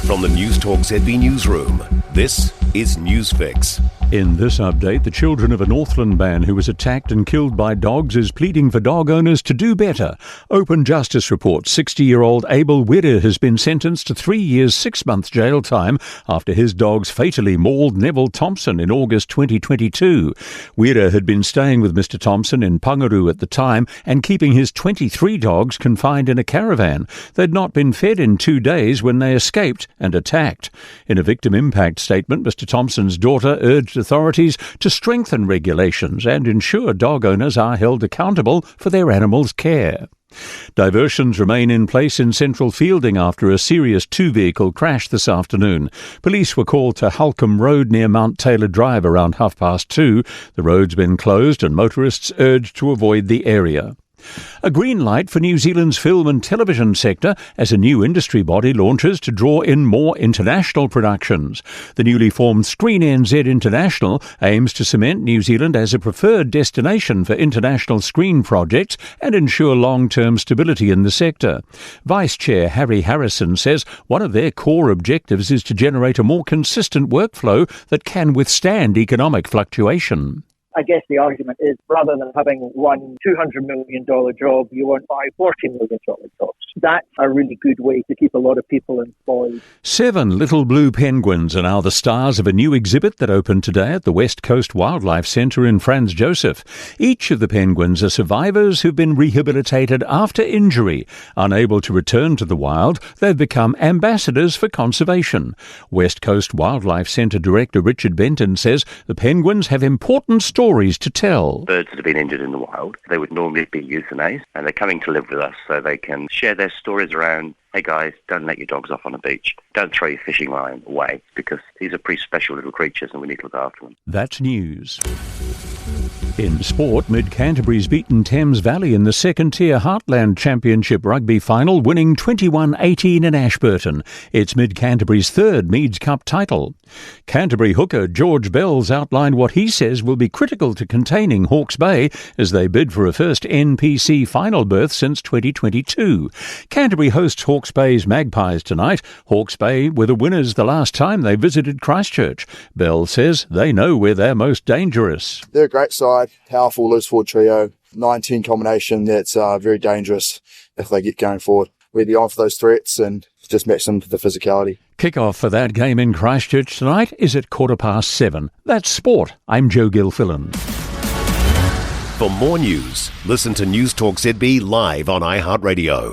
From the Newstalk ZB newsroom, this is Newsfix. In this update, the children of a Northland man who was attacked and killed by dogs is pleading for dog owners to do better. Open Justice reports 60-year-old Abel Wira has been sentenced to 3 years, 6 months jail time after his dogs fatally mauled Neville Thompson in August 2022. Wira had been staying with Mr. Thompson in Pangaru at the time and keeping his 23 dogs confined in a caravan. They'd not been fed in 2 days when they escaped and attacked. In a victim impact statement, Mr. Thompson's daughter urged authorities to strengthen regulations and ensure dog owners are held accountable for their animals' care. Diversions remain in place in central Fielding after a serious two-vehicle crash this afternoon. Police were called to Halcombe Road near Mount Taylor Drive around 2:30. The road's been closed and motorists urged to avoid the area. A green light for New Zealand's film and television sector as a new industry body launches to draw in more international productions. The newly formed Screen NZ International aims to cement New Zealand as a preferred destination for international screen projects and ensure long-term stability in the sector. Vice Chair Harry Harrison says one of their core objectives is to generate a more consistent workflow that can withstand economic fluctuation. I guess the argument is rather than having one $200 million job, you want 5 $40 million jobs. That's a really good way to keep a lot of people employed. 7 little blue penguins are now the stars of a new exhibit that opened today at the West Coast Wildlife Centre in Franz Josef. Each of the penguins are survivors who've been rehabilitated after injury. Unable to return to the wild, they've become ambassadors for conservation. West Coast Wildlife Centre Director Richard Benton says the penguins have important stories to tell. Birds that have been injured in the wild, they would normally be euthanized, and they're coming to live with us so they can share their stories around, hey guys, don't let your dogs off on a beach. Don't throw your fishing line away, because these are pretty special little creatures and we need to look after them. That's news. In sport, Mid-Canterbury's beaten Thames Valley in the second-tier Heartland Championship rugby final, winning 21-18 in Ashburton. It's Mid-Canterbury's third Meads Cup title. Canterbury hooker George Bells outlined what he says will be critical to containing Hawke's Bay as they bid for a first NPC final berth since 2022. Canterbury hosts Hawke's Bay's Magpies tonight. Hawke's Bay were the winners the last time they visited Christchurch. Bells says they know where they're most dangerous. They're a great side, powerful loose forward trio, 9-10 combination that's very dangerous if they get going forward. We'll be on for those threats and just match them to the physicality. Kick-off for that game in Christchurch tonight is at 7:15. That's sport. I'm Joe Gilfillan. For more news, listen to Newstalk ZB live on iHeartRadio.